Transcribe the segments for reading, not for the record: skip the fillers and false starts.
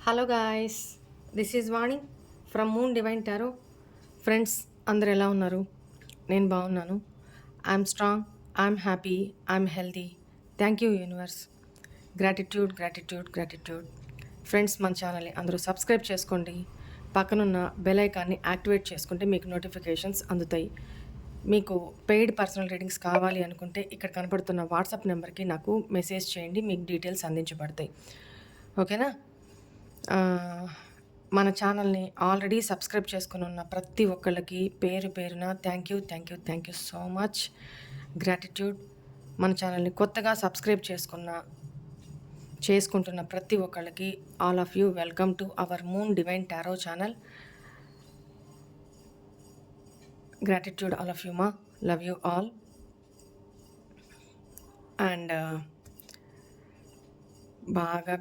Hello guys, this is Vani from moon Divine tarot. Friends అందరు ఎలా ఉన్నారు? నేను బాగున్నాను. I'm strong, I'm happy, I'm healthy. Thank you universe. Gratitude gratitude gratitude. Friends, మన ఛానల్ని అందరూ సబ్స్క్రైబ్ చేసుకోండి. పక్కనున్న బెల్ ఐకాన్ని యాక్టివేట్ చేసుకుంటే మీకు నోటిఫికేషన్స్ అందుతాయి. మీకు పెయిడ్ పర్సనల్ రీడింగ్స్ కావాలి అనుకుంటే ఇక్కడ కనపడుతున్న వాట్సాప్ నెంబర్కి నాకు మెసేజ్ చేయండి, మీకు డీటెయిల్స్ అందించబడతాయి. ఓకేనా? మన ఛానల్ని ఆల్రెడీ సబ్స్క్రైబ్ చేసుకుని ఉన్న ప్రతి ఒక్కళ్ళకి పేరు పేరున thank you thank you thank you so much. Gratitude. మన ఛానల్ని కొత్తగా సబ్స్క్రైబ్ చేసుకుంటున్న ప్రతి ఒక్కళ్ళకి all of you welcome to our Moon Divine Tarot channel. Gratitude all of you మా. Love you all. అండ్ బాగా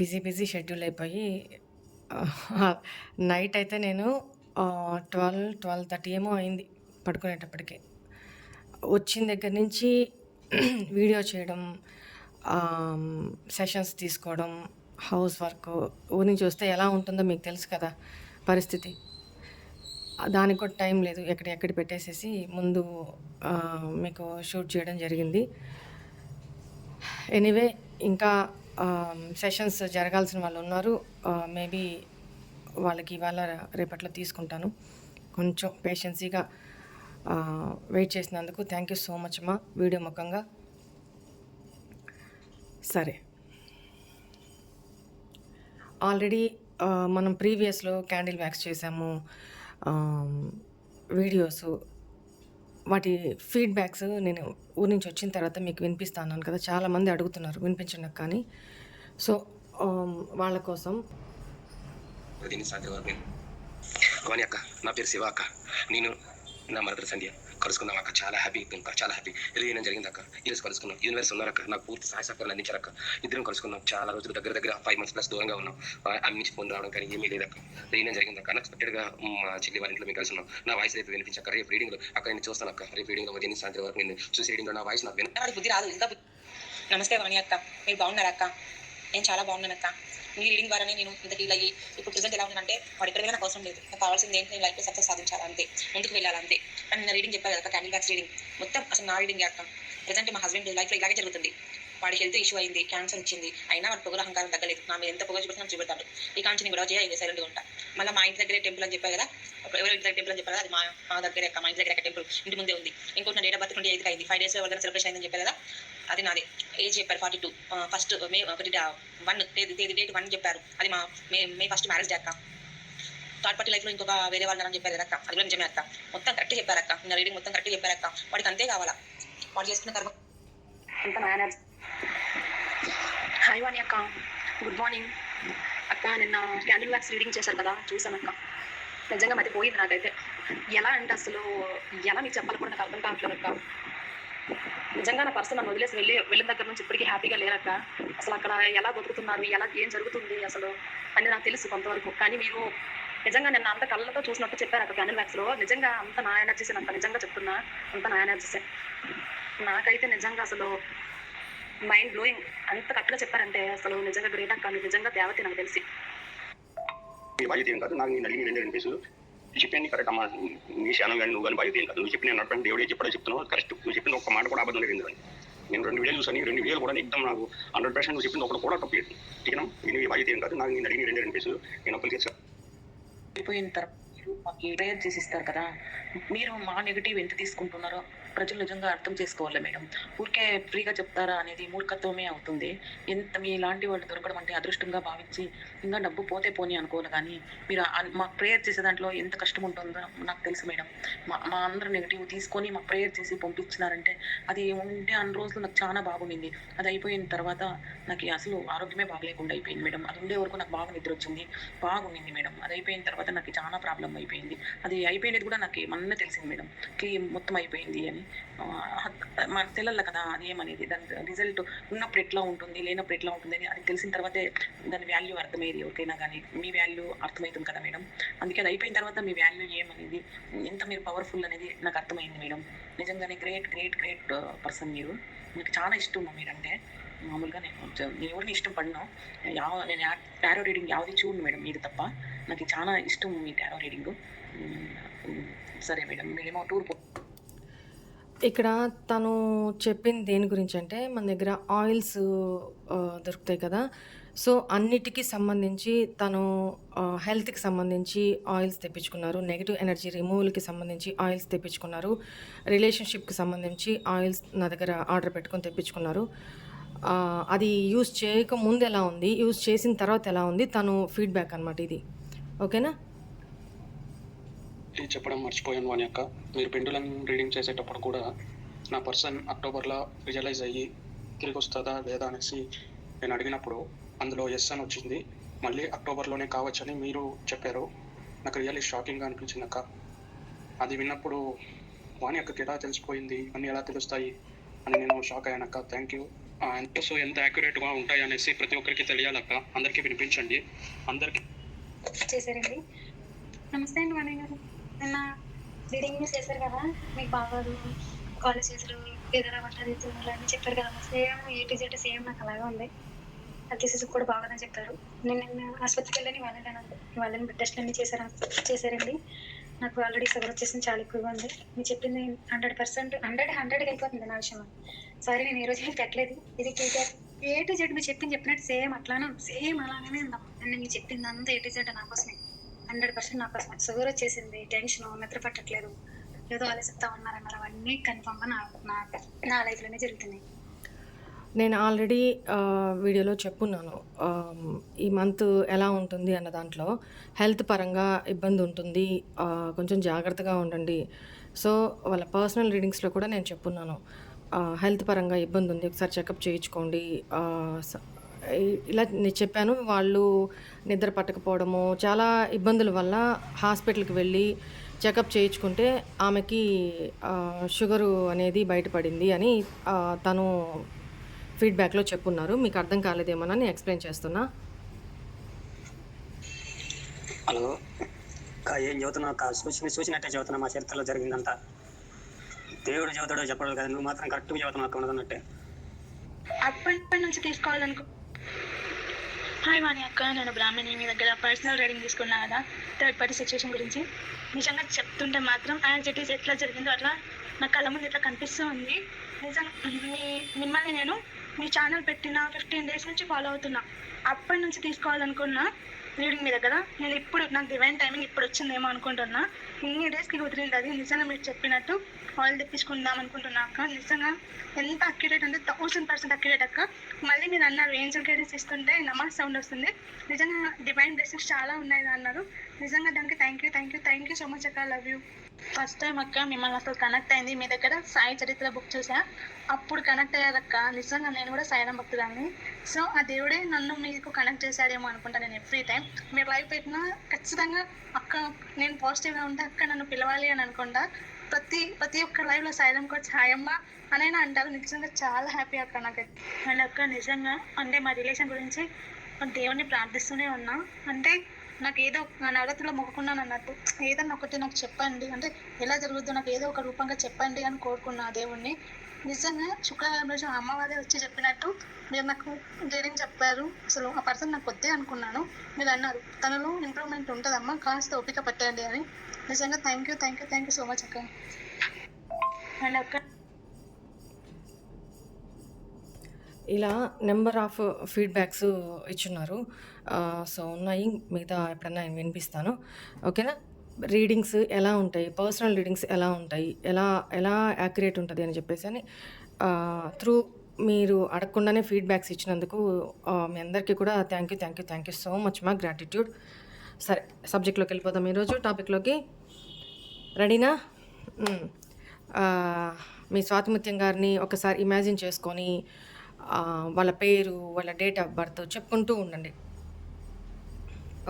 బిజీ షెడ్యూల్ అయిపోయి నైట్ అయితే నేను 12:30 ఏమో అయింది పడుకునేటప్పటికి. వచ్చిన దగ్గర నుంచి వీడియో చేయడం, సెషన్స్ తీసుకోవడం, హౌస్ వర్క్. ఊరి నుంచి వస్తే ఎలా ఉంటుందో మీకు తెలుసు కదా పరిస్థితి. దానికి కూడా టైం లేదు, ఎక్కడ పెట్టేసేసి ముందు మీకు షూట్ చేయడం జరిగింది. ఎనీవే, ఇంకా సెషన్స్ జరగాల్సిన వాళ్ళు ఉన్నారు. మేబీ వాళ్ళకి ఇవాళ రేపట్లో తీసుకుంటాను. కొంచెం పేషెన్సీగా వెయిట్ చేసినందుకు థ్యాంక్ యూ సో మచ్ మా, వీడియో ముఖంగా. సరే, ఆల్రెడీ మనం ప్రీవియస్లో క్యాండిల్ వ్యాక్స్ చేసాము, వీడియోస్, వాటి ఫీడ్బ్యాక్స్ నేను ఊరి నుంచి వచ్చిన తర్వాత మీకు వినిపిస్తాను కదా. చాలామంది అడుగుతున్నారు వినిపించండి కానీ. సో వాళ్ళ కోసం అక్క, నా పేరు శివ అక్క. నేను నా మరదలు సంధ్య కలుసుకున్నాం అక్క. చాలా హ్యాపీ, చాలా హ్యాపీ. రిలీజ్ జరిగింది అక్క. ఈరోజు కలుసుకున్నాం. యూనివర్స్ ఉన్నారక్క, నాకు పూర్తి సహాయ సహకారాలు అందించారక్క. ఇద్దరం కలుసుకున్నాం. చాలా రోజులు దగ్గర 5 months ప్లస్ దూరంగా ఉన్నాం. అన్ని నుంచి ఫోన్ రావడం కానీ ఏమీ లేదక్క. రిలీజ్ జరిగింది అక్క. అన్ఎక్స్పెక్టెడ్గా మా చెల్లి వాళ్ళ ఇంట్లో మేము కలుసుకున్నాం. నా వాయిస్ రేపు వినిపించక్క. రేపు రీడింగ్లో అక్కడ నేను చూస్తాను అక్క. రేపు రీడింగ్లో ఉదయం సాయంత్రం వరకు నేను చూసి రీడింగ్లో నా వాయిస్ నాకు బుద్ధి రాదు ఇంకా. నమస్తే వాణి అక్క, మీరు బాగున్నారా అక్క? నేను చాలా బాగున్నాను అక్క. మీ రీడింగ్ ద్వారానే నేను ఇంత డీల్ అయ్యి ఇప్పుడు ప్రెజెంట్ ఎలా ఉన్నానంటే వాడు ఎక్కడ నాకు అవసరం లేదు. నాకు కావాల్సింది ఏంటి, నేను లైఫ్లో సక్సెస్ సాధించాలంతే, ముందుకు వెళ్ళాలంతే. కానీ నేను రీడింగ్ చెప్పాను కదా, క్యాండిల్ వ్యాక్స్ రీడింగ్ మొత్తం అసలు నా రీడింగ్ అక్క. ప్రెజెంట్ మా హస్బెండ్ లైఫ్లో ఇలాగే జరుగుతుంది. వాడి హెల్త్ ఇష్యూ అయింది, క్యాన్సర్ వచ్చింది. అయినా వాడు పొగరు అహంకారం తగ్గలేదు. నా మీద ఎంత పొగ చూపెట్టినా చూపెడతాడు. ఈ కాంచి గొడవ చేయాలి, సైలెంట్గా ఉంటా. మళ్ళీ మా ఇంటి దగ్గరే టెంపుల్ అని చెప్పారు కదా, ఎవరి ఇంటి దగ్గర టెంపుల్ అని చెప్పారు కదా, అది మా దగ్గరే అక్క. మా ఇంటి దగ్గర టెంపుల్ ఇంటి ముందే ఉంది. ఇంకోటి నా డేట్ ఆఫ్ బర్త్ 28 అయింది. 5 days ఎవరిదైనా సెలబ్రేషన్ అయిందని చెప్పారు కదా, అది నాదే. ఏజ్ చెప్పారు 42. ఫస్ట్ మే 1 డేట్ 1 చెప్పారు. అది మా మే 1 మ్యారేజ్ డే అక్క. థర్డ్ పార్టీ లైఫ్లో ఇంకొక వేరే వాళ్ళని చెప్పారు కదా అక్క, అది కూడా నిజమే అక్క. మొత్తం కరెక్ట్ చెప్పారు అక్క. నా రీడింగ్ మొత్తం కరెక్ట్ చెప్పారు అక్క. వాడికి అంతే కావాలా, వాడు చేసుకున్న తర్వాత అంత మేనేజ్. హాయ్ వాణి అక్క, గుడ్ మార్నింగ్ అక్క. నిన్న క్యాండిల్ వ్యాక్స్ రీడింగ్ చేశారు కదా, చూసాను అక్క. నిజంగా మధ్య పోయింది నాకైతే. ఎలా అంటే అసలు ఎలా మీకు చెప్పాలి కూడా నాకు అర్థం కావట్లేదు అక్క. నిజంగా నా పర్సన్ నన్ను వదిలేసి వెళ్ళిన దగ్గర నుంచి ఇప్పటికీ హ్యాపీగా లేరక్క. అసలు అక్కడ ఎలా బతుకుతున్నారు, ఏం జరుగుతుంది అసలు అని నాకు తెలుసు కొంతవరకు. కానీ మీరు నిజంగా నిన్న అంత కళ్ళతో చూసినట్టు చెప్పారు అక్కడ క్యాండిల్ వ్యాక్స్లో. నిజంగా అంత నా ఎనర్జీస్, అంత నిజంగా చెప్తున్నా, అంత నా ఎనర్జీసే. నాకైతే నిజంగా అసలు మైండ్ బ్లోయింగ్. అంత కరెక్ట్గా చెప్పారంటే అసలు నిజంగా గ్రేట్ అక్క. నిజంగా దేవతే నాకు తెలిసి. చెప్పండి కరెక్ట్ అమ్మా. నీ శానం కానీ నువ్వు కానీ బాధ్యత ఏం కాదు. నువ్వు చెప్పిన నడపండి, దేవుడే చెప్పడం చెప్తున్నావు కరెక్ట్. నువ్వు చెప్పిన ఒక్క మాట కూడా అబద్ధం లేదు. నేను 2 వీడియోలు చూసాను. 2 వీడియోలు కూడా ఎగ్దమ్ నాకు 100% నువ్వు చెప్పింది ఒకటి కూడా తప్పలేదు. టీనా, నేను బాధ్యత ఏం కాదు. నాకు నేను అడిగిన 2 పీసులు నేను అప్పులు చేశాను. అయిపోయిన తర్వాత మాకు ప్రేయర్ చేసి ఇస్తారు కదా, మీరు మా నెగిటివ్ ఎంత తీసుకుంటున్నారో ప్రజలు నిజంగా అర్థం చేసుకోవాలి మేడం. ఊరికే ఫ్రీగా చెప్తారా అనేది మూర్ఖత్వమే అవుతుంది. ఎంత మీ ఇలాంటి వాళ్ళు దొరకడం అంటే అదృష్టంగా భావించి ఇంకా డబ్బు పోతే పోని అనుకోవాలి. కానీ మీరు మాకు ప్రేయర్ చేసే దాంట్లో ఎంత కష్టం ఉంటుందో నాకు తెలుసు మేడం. మా అందరూ నెగిటివ్ తీసుకొని మాకు ప్రేయర్ చేసి పంపించినారంటే అది ఉంటే అన్ని రోజులు నాకు చాలా బాగుండింది. అది అయిపోయిన తర్వాత నాకు అసలు ఆరోగ్యమే బాగలేకుండా అయిపోయింది మేడం. అది ఉండే వరకు నాకు బాగా నిద్ర వచ్చింది, బాగుండింది మేడం. అది అయిపోయిన తర్వాత నాకు చాలా ప్రాబ్లం అయిపోయింది. అది అయిపోయినది కూడా నాకు మొన్న తెలిసింది మేడం, మొత్తం అయిపోయింది అని. మనకు తెలియాలి కదా అది ఏమనేది, దాని రిజల్ట్ ఉన్నప్పుడు ఎట్లా ఉంటుంది, లేనప్పుడు ఎట్లా ఉంటుంది అని అది తెలిసిన తర్వాతే దాని వాల్యూ అర్థమయ్యేది ఎవరికైనా. కానీ మీ వాల్యూ అర్థమవుతుంది కదా మేడం. అందుకే అది అయిపోయిన తర్వాత మీ వాల్యూ ఏమనేది, ఎంత మీరు పవర్ఫుల్ అనేది నాకు అర్థమైంది మేడం. నిజంగానే గ్రేట్ పర్సన్ మీరు. నాకు చాలా ఇష్టం మీరంటే. మామూలుగా నేను ఎవరిని ఇష్టపడను. నేను టారో రీడింగ్ యావది చూడను మేడం మీది తప్ప. నాకు చాలా ఇష్టం మీ టారో రీడింగు. సరే మేడం మీరేమో టూర్ ఇక్కడ తను చెప్పింది దేని గురించి అంటే మన దగ్గర ఆయిల్స్ దొరుకుతాయి కదా! సో, అన్నిటికి సంబంధించి తను హెల్త్‌కి సంబంధించి ఆయిల్స్ తెప్పించుకున్నారు. నెగెటివ్ ఎనర్జీ రిమూవల్‌కి సంబంధించి ఆయిల్స్ తెప్పించుకున్నారు. రిలేషన్‌షిప్‌కి సంబంధించి ఆయిల్స్ నా దగ్గర ఆర్డర్ పెట్టుకొని తెప్పించుకున్నారు. అది యూజ్ చేయకముందు ఎలా ఉంది, యూజ్ చేసిన తర్వాత ఎలా ఉంది, తను ఫీడ్‌బ్యాక్ అనమాట ఇది. ఓకేనా? ఇది చెప్పడం మర్చిపోయాను వాణి అక్క. మీరు పెండులం రీడింగ్ చేసేటప్పుడు కూడా నా పర్సన్ అక్టోబర్లో రియలైజ్ అయ్యి తిరిగి వస్తుందా లేదా అనేసి నేను అడిగినప్పుడు అందులో ఎస్ అని వచ్చింది. మళ్ళీ అక్టోబర్లోనే కావచ్చని మీరు చెప్పారు. నాకు రియల్లీ షాకింగ్గా అనిపించింది అక్క. అది విన్నప్పుడు వాణి అక్కకి ఎలా తెలిసిపోయింది, అన్నీ ఎలా తెలుస్తాయి అని నేను షాక్ అయ్యాను అక్క. Thank you. ఎంత యాక్యురేట్గా ఉంటాయి అనేసి ప్రతి ఒక్కరికి తెలియాలక్క. అందరికీ వినిపించండి. అందరికీ చేశారండి. నమస్తే అండి వాణి గారు. నిన్న రీడింగ్ న్యూస్ చేశారు కదా, మీకు బాగోదు, కాలేజ్ చేసారు, ఏదైనా వంట చేస్తున్నారు అని చెప్పారు కదా. Same A to Z same నాకు అలాగే ఉంది. అది చేసేసి కూడా బాగోదని చెప్పారు. నేను నిన్న ఆసుపత్రికి వెళ్ళని వాళ్ళని టెస్ట్లు అన్నీ చేశారండి. నాకు ఆల్రెడీ షుగర్ వచ్చేసింది, చాలా ఎక్కువగా ఉంది. మీరు చెప్పింది 100% 100కి అయిపోతుంది నా విషయంలో. సారీ నేను ఈ రోజు పెట్టలేదు. ఇది ఏ టు జెడ్ మీరు చెప్పినట్టు సేమ్ అలానే ఉందమ్మా. నేను మీరు చెప్పింది అంతా ఏ టు జెడ్ నా కోసమే, 100% నా కోసమే. షుగర్ వచ్చేసింది, టెన్షన్, నిద్ర పట్టట్లేదు, ఏదో ఆలోచిస్తా ఉన్నారన్నారు. అవన్నీ కన్ఫామ్గా నా లైఫ్లోనే జరుగుతున్నాయి. నేను ఆల్రెడీ వీడియోలో చెప్పున్నాను. ఈ మంత్ ఎలా ఉంటుంది అన్న దాంట్లో హెల్త్ పరంగా ఇబ్బంది ఉంటుంది. కొంచెం జాగ్రత్తగా ఉండండి. సో, వాళ్ళ పర్సనల్ రీడింగ్స్‌లో కూడా నేను చెప్పున్నాను. హెల్త్ పరంగా ఇబ్బంది ఉంది. ఒకసారి చెకప్ చేయించుకోండి. ఇలా నేను చెప్పాను. వాళ్ళు నిద్ర పట్టకపోవడము, చాలా ఇబ్బందుల వల్ల హాస్పిటల్‌కి వెళ్ళి చెకప్ చేయించుకుంటే ఆమెకి షుగరు అనేది బయటపడింది అని తను ఫీడ్‌బ్యాక్‌లో చెప్పున్నారు. మీకు అర్థం కాలేదేమోనని ఎక్స్‌ప్లెయిన్ చేస్తున్నా. హలో అక్క, ఏం చదువుతున్నావు అక్క? చూసినట్టే చదువుతున్నా. మా చరిత్రలో జరిగిందంతా దేవుడు చదువుతాడో చెప్పడు కదా, నువ్వు మాత్రం కరెక్ట్గా చదువుతున్నావు అక్క, ఉన్నదన్నట్టే. అప్పటి నుంచి తీసుకోవాలనుకో. హాయ్ వాణి అక్క, నేను బ్రాహ్మణి. మీ దగ్గర పర్సనల్ రీడింగ్ తీసుకున్నా కదా, థర్డ్ పార్టీ సిచ్యువేషన్ గురించి. నిజంగా చెప్తుంటే మాత్రం యాజ్ ఇట్ ఈస్ ఎట్లా జరిగిందో అట్లా నా కళ్ళ ముందు ఇట్లా కనిపిస్తూ ఉంది. నిజంగా మిమ్మల్ని నేను మీ ఛానల్ పెట్టిన 15 days నుంచి ఫాలో అవుతున్నా. అప్పటి నుంచి తీసుకోవాలనుకున్నా రీడింగ్ మీ దగ్గర. నేను ఇప్పుడు నాకు డివైన్ టైమింగ్ ఇప్పుడు వచ్చిందేమో అనుకుంటున్నా. ఇన్ని డేస్కి కుదిరింది అది. నిజంగా మీరు చెప్పినట్టు ఆయిల్ తెప్పించుకుందాం అనుకుంటున్నా అక్క. నిజంగా ఎంత అక్యురేట్ అంటే 1000% అక్యురేట్ అక్క. మళ్ళీ మీరు అన్నారు ఏంజల్ గైడెన్స్ ఇస్తుంటే నమాజ్ సౌండ్ వస్తుంది. నిజంగా డివైన్ బ్లెస్సింగ్స్ చాలా ఉన్నాయి అన్నారు. నిజంగా దానికి థ్యాంక్ యూ సో మచ్ అక్క. Love you. ఫస్ట్ టైం అక్క మిమ్మల్ని అసలు కనెక్ట్ అయింది మీ దగ్గర సాయి చరిత్ర బుక్ చూసా, అప్పుడు కనెక్ట్ అయ్యారక్క. నిజంగా నేను కూడా సాయిరాం భక్తురాలని. సో ఆ దేవుడే నన్ను మీకు కనెక్ట్ చేశాడేమో అనుకుంటాను. నేను ఎవ్రీ టైం మీరు లైవ్ పెట్టినా ఖచ్చితంగా అక్క నేను పాజిటివ్గా ఉంటే అక్క నన్ను పిలవాలి అని అనుకుంటా. ప్రతి ఒక్క లైవ్లో సాయిరాం కోచ్ హాయమ్మ అనైనా అంటారు. నిజంగా చాలా హ్యాపీ అక్క నాకు. అండ్ అక్క నిజంగా అంటే మా రిలేషన్ గురించి దేవుణ్ణి ప్రార్థిస్తూనే ఉన్నా. అంటే నాకు ఏదో నా నవరాత్రిలో మొక్కుకున్నాను అన్నట్టు, ఏదన్నా ఒకటి నాకు చెప్పండి, అంటే ఎలా జరుగుద్దో నాకు ఏదో ఒక రూపంగా చెప్పండి అని కోరుకున్నా దేవుణ్ణి. నిజంగా శుక్రవారం రోజు అమ్మవారే వచ్చి చెప్పినట్టు మీరు నాకు రీడింగ్ చెప్పారు. అసలు ఆ పర్సన్ నాకు వద్దే అనుకున్నాను. మీరు అన్నారు తనలో ఇంప్రూవ్మెంట్ ఉంటుందమ్మా, కాస్త ఓపిక పట్టండి అని. నిజంగా థ్యాంక్ యూ సో మచ్ అక్క. అండ్ అక్క ఇలా నెంబర్ ఆఫ్ ఫీడ్‌బ్యాక్స్ ఇచ్చున్నారు. సో, ఉన్నాయి. మిగతా ఎప్పుడన్నా నేను వినిపిస్తాను. ఓకేనా? రీడింగ్స్ ఎలా ఉంటాయి, పర్సనల్ రీడింగ్స్ ఎలా ఉంటాయి, ఎలా యాక్యురేట్ ఉంటుంది అని చెప్పేసి త్రూ మీరు అడగకుండానే ఫీడ్‌బ్యాక్స్ ఇచ్చినందుకు మీ అందరికీ కూడా థ్యాంక్ యూ సో మచ్ మా గ్రాటిట్యూడ్. సరే, సబ్జెక్ట్‌లోకి వెళ్ళిపోదాం. ఈరోజు టాపిక్‌లోకి రెడీనా? మీ స్వాతిముత్యం గారిని ఒకసారి ఇమాజిన్ చేసుకొని వాళ్ళ పేరు, వాళ్ళ డేట్ ఆఫ్ బర్త్ చెప్పుకుంటూ ఉండండి.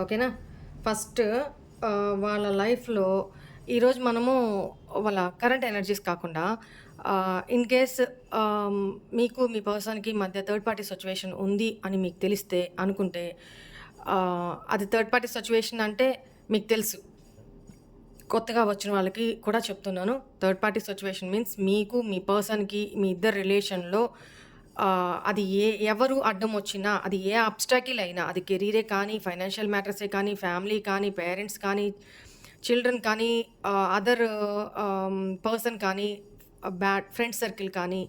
ఓకేనా? ఫస్ట్ వాళ్ళ లైఫ్లో ఈరోజు మనము వాళ్ళ కరెంట్ ఎనర్జీస్ కాకుండా ఇన్ కేస్ మీకు మీ పర్సన్కి మధ్య థర్డ్ పార్టీ సిచ్యువేషన్ ఉంది అని మీకు తెలిస్తే అనుకుంటే, అది థర్డ్ పార్టీ సిచ్యువేషన్ అంటే మీకు తెలుసు. కొత్తగా వచ్చిన వాళ్ళకి కూడా చెప్తున్నాను. థర్డ్ పార్టీ సిచ్యువేషన్ మీన్స్ మీకు మీ పర్సన్కి మీ ఇద్దరు రిలేషన్లో అది ఎవరు అడ్డం వచ్చినా, అది ఏ అబ్స్టాకిల్ అయినా, అది కెరీరే కానీ, ఫైనాన్షియల్ మ్యాటర్సే కానీ, ఫ్యామిలీ కానీ, పేరెంట్స్ కానీ, చిల్డ్రన్ కానీ, అదర్ పర్సన్ కానీ, బ్యాడ్ ఫ్రెండ్ సర్కిల్ కానీ,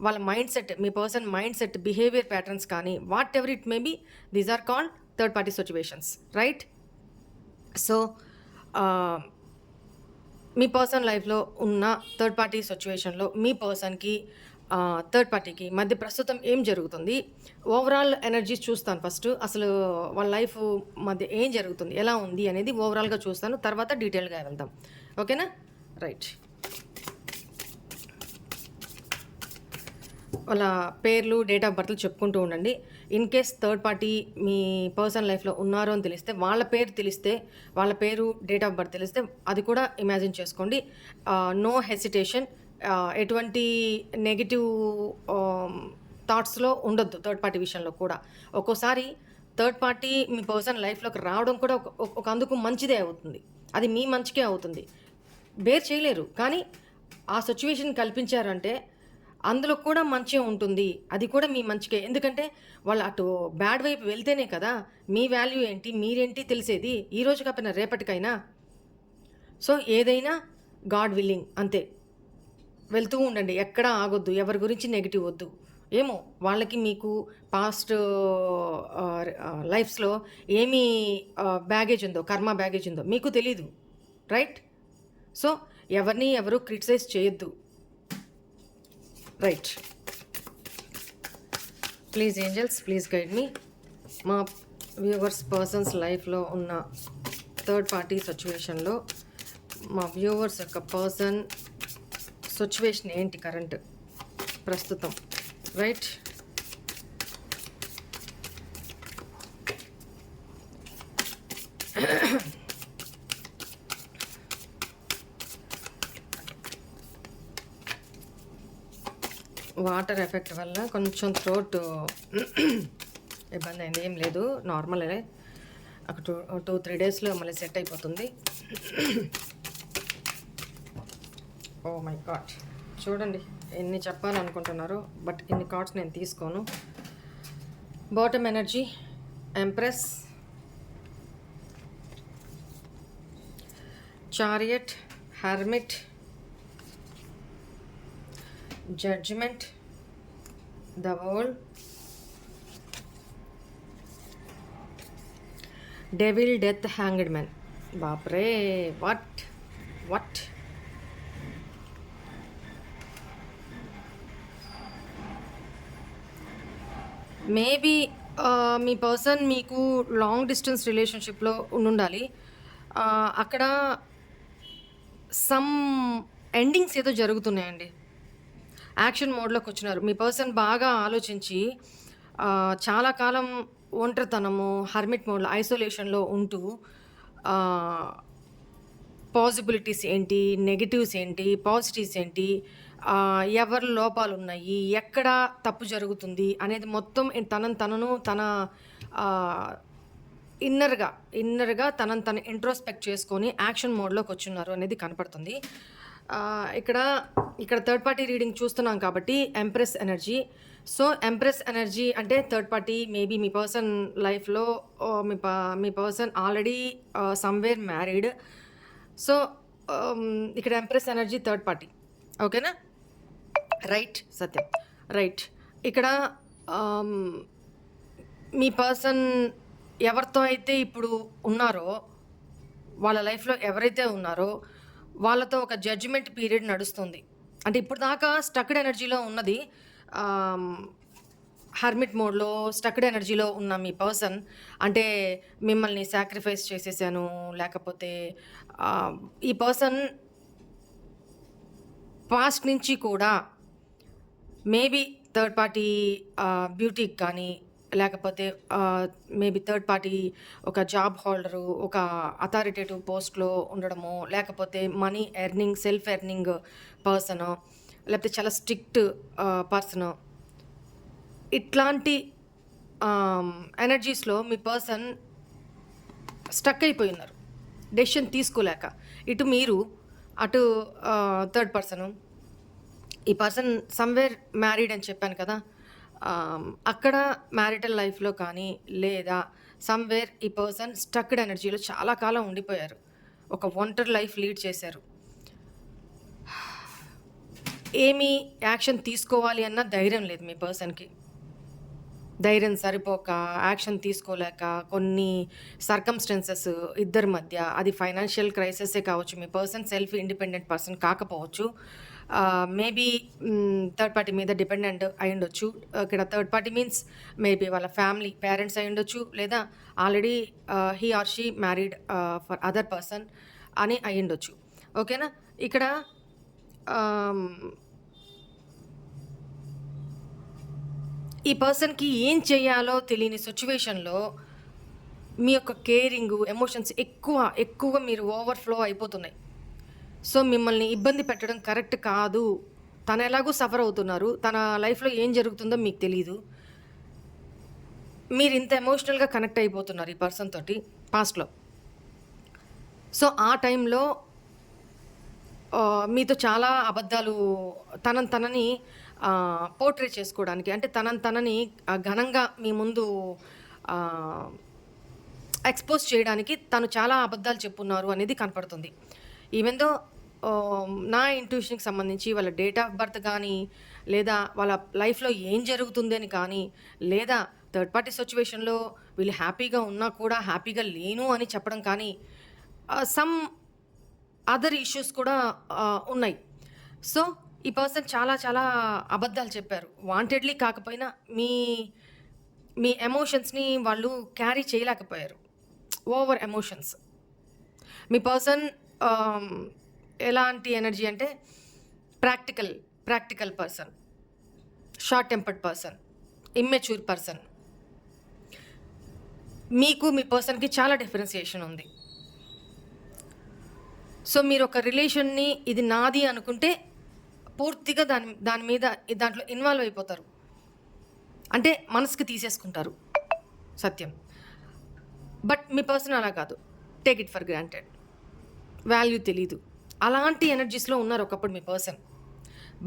వాళ్ళ మైండ్ సెట్, మీ person mindset, behaviour patterns కానీ, whatever it may be, these are called third party situations, right? So మీ పర్సన్ లైఫ్లో ఉన్న థర్డ్ పార్టీ సిచ్యువేషన్లో మీ పర్సన్కి థర్డ్ పార్టీకి మధ్య ప్రస్తుతం ఏం జరుగుతుంది, ఓవరాల్ ఎనర్జీస్ చూస్తాను ఫస్ట్. అసలు వాళ్ళ లైఫ్ మధ్య ఏం జరుగుతుంది, ఎలా ఉంది అనేది ఓవరాల్గా చూస్తాను, తర్వాత డీటెయిల్గా వెళ్దాం. ఓకేనా? రైట్. వాళ్ళ పేర్లు, డేట్ ఆఫ్ బర్త్లు చెప్పుకుంటూ ఉండండి. In case third party me person లైఫ్లో ఉన్నారు అని తెలిస్తే, వాళ్ళ పేరు తెలిస్తే, వాళ్ళ పేరు, డేట్ ఆఫ్ బర్త్ తెలిస్తే అది కూడా ఇమాజిన్ చేసుకోండి. నో హెసిటేషన్, ఎటువంటి నెగిటివ్ థాట్స్లో ఉండొద్దు థర్డ్ పార్టీ విషయంలో కూడా. ఒక్కోసారి థర్డ్ పార్టీ మీ పర్సన్ లైఫ్లోకి రావడం కూడా ఒక అందుకు మంచిదే అవుతుంది, అది మీ మంచికే అవుతుంది. బేర్ చేయలేరు, కానీ ఆ సిచ్యువేషన్ కల్పించారంటే అందులో కూడా మంచి ఉంటుంది, అది కూడా మీ మంచికే. ఎందుకంటే వాళ్ళు అటు బ్యాడ్ వైపు వెళ్తేనే కదా మీ వాల్యూ ఏంటి, మీరేంటి తెలిసేది, ఈరోజు కాకపోయినా రేపటికైనా. సో ఏదైనా గాడ్ విల్లింగ్, అంతే. వెళ్తూ ఉండండి, ఎక్కడా ఆగొద్దు, ఎవరి గురించి నెగిటివ్ వద్దు. ఏమో వాళ్ళకి మీకు పాస్ట్ లైఫ్స్లో ఏమి బ్యాగేజ్ ఉందో, కర్మ బ్యాగేజ్ ఉందో మీకు తెలీదు, రైట్? సో ఎవరిని ఎవరు క్రిటిసైజ్ చేయొద్దు, right? Please angels, please guide me. మా వ్యూవర్స్ పర్సన్స్ లైఫ్లో ఉన్న థర్డ్ పార్టీ సిచ్యువేషన్లో మా వ్యూవర్స్ యొక్క పర్సన్ సిచ్యువేషన్ ఏంటి కరెంట్ ప్రస్తుతం, రైట్? వాటర్ ఎఫెక్ట్ వల్ల కొంచెం థ్రోట్ ఇబ్బంది అయింది, ఏం లేదు, నార్మలే. ఒక 2-3 డేస్లో మళ్ళీ సెట్ అయిపోతుంది. ఓ మై గాడ్, చూడండి ఎన్ని చెప్పాలనుకుంటున్నారు, బట్ ఇన్ని కార్డ్స్ నేను తీసుకోను. Bottom energy, empress, chariot, hermit, judgement, the world, devil, death, hanged man. బాప్రే, వాట్ మేబీ మీ పర్సన్ మీకు లాంగ్ డిస్టెన్స్ రిలేషన్షిప్లో ఉండాలి. అక్కడ సమ్ ఎండింగ్స్ ఏదో జరుగుతున్నాయండి. యాక్షన్ మోడ్లోకి వచ్చినారు. మీ పర్సన్ బాగా ఆలోచించి చాలా కాలం ఒంటరితనము, హర్మిట్ మోడ్లో, ఐసోలేషన్లో ఉంటూ పాసిబిలిటీస్ ఏంటి, నెగిటివ్స్ ఏంటి, పాజిటివ్స్ ఏంటి, ఎవరి లోపాలు ఉన్నాయి, ఎక్కడ తప్పు జరుగుతుంది అనేది మొత్తం తన ఇన్నర్గా తను ఇంట్రోస్పెక్ట్ చేసుకొని యాక్షన్ మోడ్లోకి వచ్చున్నారు అనేది కనపడుతుంది. ఇక్కడ థర్డ్ పార్టీ రీడింగ్ చూస్తున్నాం కాబట్టి empress energy. So empress energy అంటే థర్డ్ పార్టీ మేబీ మీ పర్సన్ లైఫ్లో మీ person already somewhere married. So ఇక్కడ ఎంప్రెస్ ఎనర్జీ థర్డ్ పార్టీ, ఓకేనా? రైట్ సత్యం, రైట్. ఇక్కడ మీ పర్సన్ ఎవరితో అయితే ఇప్పుడు ఉన్నారో, వాళ్ళ లైఫ్లో ఎవరైతే ఉన్నారో వాళ్ళతో ఒక జడ్జిమెంట్ పీరియడ్ నడుస్తుంది. అంటే ఇప్పుడు దాకా స్టక్డ్ ఎనర్జీలో ఉన్నది, హర్మిట్ మోడ్లో స్టక్డ్ ఎనర్జీలో ఉన్న మీ పర్సన్, అంటే మిమ్మల్ని సాక్రిఫైస్ చేసేసాను, లేకపోతే ఈ పర్సన్ పాస్ట్ నుంచి కూడా మేబీ థర్డ్ పార్టీ బ్యూటీకి కానీ, లేకపోతే మేబీ థర్డ్ పార్టీ ఒక జాబ్ హోల్డరు, ఒక అథారిటేటివ్ పోస్ట్లో ఉండడము, లేకపోతే money earning, self earning person, లేకపోతే చాలా స్ట్రిక్ట్ పర్సను, ఇట్లాంటి ఎనర్జీస్లో మీ పర్సన్ స్టక్ అయిపోయి ఉన్నారు, డెసిషన్ తీసుకోలేక. ఇటు మీరు, అటు థర్డ్ పర్సను. ఈ పర్సన్ సమ్వేర్ మ్యారీడ్ అని చెప్పాను కదా, అక్కడ మ్యారిటల్ లైఫ్‌లో కానీ, లేదా సమ్‌వేర్ ఈ పర్సన్ స్టక్డ్ ఎనర్జీలో చాలా కాలం ఉండిపోయారు. ఒక ఒంటరి లైఫ్ లీడ్ చేశారు. ఏమి యాక్షన్ తీసుకోవాలి అన్న ధైర్యం లేదు మీ పర్సన్‌కి. ధైర్యం సరిపోక, యాక్షన్ తీసుకోలేక, కొన్ని సర్కమ్‌స్టాన్సెస్ ఇద్దరి మధ్య, అది ఫైనాన్షియల్ క్రైసిసే కావచ్చు, మీ పర్సన్ సెల్ఫ్ ఇండిపెండెంట్ పర్సన్ కాకపోవచ్చు. మేబీ థర్డ్ పార్టీ మీద డిపెండెంట్ అయ్యుండొచ్చు. ఇక్కడ థర్డ్ పార్టీ మీన్స్ మేబీ వాళ్ళ ఫ్యామిలీ, పేరెంట్స్ అయ్యుండొచ్చు, లేదా already he or she married for other person అని అయ్యుండొచ్చు. ఓకేనా? ఇక్కడ ఈ పర్సన్‌కి ఏం చేయాలో తెలియని సిట్యుయేషన్‌లో మీ యొక్క కేరింగు, ఎమోషన్స్ ఎక్కువగా మీరు ఓవర్‌ఫ్లో అయిపోతున్నాయి. సో, మిమ్మల్ని ఇబ్బంది పెట్టడం కరెక్ట్ కాదు. తను ఎలాగో సఫర్ అవుతున్నారు. తన లైఫ్‌లో ఏం జరుగుతుందో మీకు తెలీదు. మీరు ఇంత ఎమోషనల్‌గా కనెక్ట్ అయిపోతున్నారు ఈ పర్సన్ తోటి పాస్ట్‌లో. సో, ఆ టైంలో మీతో చాలా అబద్ధాలు తనని పోర్ట్రే చేసుకోవడానికి, అంటే తనని ఘనంగా మీ ముందు ఎక్స్పోజ్ చేయడానికి తను చాలా అబద్ధాలు చెప్పున్నారు అనేది కనపడుతుంది. ఈవెన్ దో నా ఇంట్యూషన్‌కి సంబంధించి వాళ్ళ డేట్ ఆఫ్ బర్త్ కానీ, లేదా వాళ్ళ లైఫ్‌లో ఏం జరుగుతుంది అని కానీ, లేదా థర్డ్ పార్టీ సిట్యుయేషన్‌లో వీళ్ళు హ్యాపీగా ఉన్నా కూడా హ్యాపీగా లేను అని చెప్పడం కానీ, సమ్ అదర్ ఇష్యూస్ కూడా ఉన్నాయి. సో, ఈ పర్సన్ చాలా అబద్ధాలు చెప్పారు. వాంటెడ్లీ కాకపోయినా మీ ఎమోషన్స్‌ని వాళ్ళు క్యారీ చేయలేకపోయారు. Over emotions. మీ పర్సన్ ఎలాంటి ఎనర్జీ అంటే practical person, short tempered person, immature person. మీకు మీ పర్సన్‌కి చాలా డిఫరెన్సియేషన్ ఉంది. సో, మీరు ఒక రిలేషన్‌ని ఇది నాది అనుకుంటే పూర్తిగా దాని మీద దాంట్లో ఇన్వాల్వ్ అయిపోతారు. అంటే మనసుకి తీసేసుకుంటారు, సత్యం. బట్ మీ పర్సన్ అలా కాదు. Take it for granted. Value తెలీదు. అలాంటి ఎనర్జీస్‌లో ఉన్నారు ఒకప్పుడు మీ పర్సన్.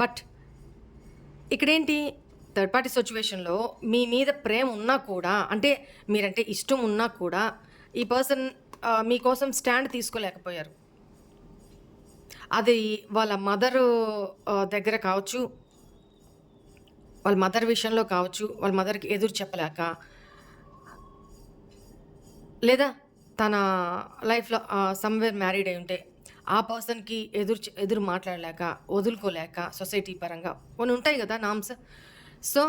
బట్ ఇక్కడేంటి, థర్డ్ పార్టీ సిట్యుయేషన్‌లో మీ మీద ప్రేమ ఉన్నా కూడా, అంటే మీరంటే ఇష్టం ఉన్నా కూడా, ఈ పర్సన్ మీకోసం స్టాండ్ తీసుకోలేకపోయారు. అది వాళ్ళ మదరు దగ్గర కావచ్చు, వాళ్ళ మదర్ విషయంలో కావచ్చు, వాళ్ళ మదర్‌కి ఎదురు చెప్పలేక, లేదా తన లైఫ్‌లో సమ్‌వేర్ మ్యారీడ్ అయి ఉంటే ఆ పర్సన్‌కి ఎదురు మాట్లాడలేక, వదులుకోలేక, సొసైటీ పరంగా కొన్ని ఉంటాయి కదా నార్మ్స్. సో,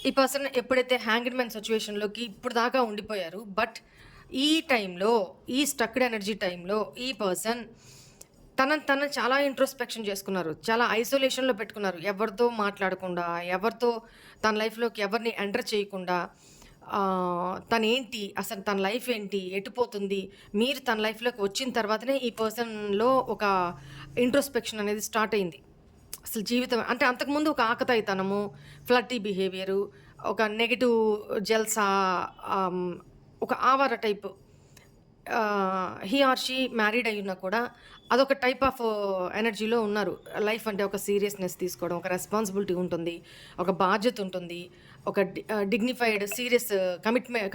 ఈ పర్సన్ ఎప్పుడైతే హ్యాంగ్డ్ మ్యాన్ సిట్యుయేషన్‌లోకి ఇప్పుడు దాకా ఉండిపోయారు. బట్ ఈ టైంలో, ఈ స్టక్డ్ ఎనర్జీ టైంలో ఈ పర్సన్ తనని చాలా ఇంట్రోస్పెక్షన్ చేసుకున్నారు. చాలా ఐసోలేషన్‌లో పెట్టుకున్నారు. ఎవరితో మాట్లాడకుండా, ఎవరితో తన లైఫ్‌లోకి ఎవరిని ఎంటర్ చేయకుండా, తనేంటి, అసలు తన లైఫ్ ఏంటి, ఎటుపోతుంది, మీరు తన లైఫ్‌లోకి వచ్చిన తర్వాతనే ఈ పర్సన్‌లో ఒక ఇంట్రోస్పెక్షన్ అనేది స్టార్ట్ అయింది. అసలు జీవితం అంటే అంతకుముందు ఒక ఆకతాయితనము, ఫ్లర్టీ బిహేవియరు, ఒక నెగెటివ్ జెల్సా, ఒక ఆవార type. He or she married అయ్యున్నా కూడా అదొక టైప్ ఆఫ్ ఎనర్జీలో ఉన్నారు. లైఫ్ అంటే ఒక సీరియస్నెస్ తీసుకోవడం, ఒక రెస్పాన్సిబిలిటీ ఉంటుంది, ఒక బాధ్యత ఉంటుంది, ఒక డిగ్నిఫైడ్ సీరియస్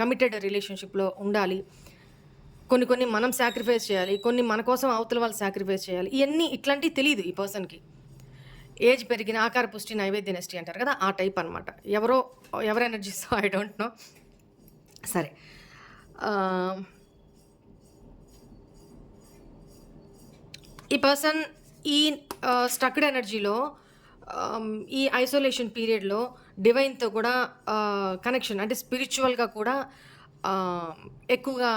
కమిటెడ్ రిలేషన్షిప్‌లో ఉండాలి. కొన్ని మనం సాక్రిఫైస్ చేయాలి, కొన్ని మన కోసం అవతల వాళ్ళు సాక్రిఫైస్ చేయాలి. ఇయన్నీ ఇట్లాంటివి తెలీదు ఈ పర్సన్‌కి. ఏజ్ పెరిగిన ఆకార పుష్టి నైవేద్య నెష్టి అంటారు కదా, ఆ టైప్ అనమాట. ఎవరి ఎనర్జీస్ ఐ డోంట్ నో. సరే, ఈ పర్సన్ ఈ స్టక్డ్ ఎనర్జీలో, ఈ ఐసోలేషన్ పీరియడ్‌లో డివైన్‌తో కూడా కనెక్షన్, అంటే స్పిరిచువల్‌గా కూడా ఎక్కువగా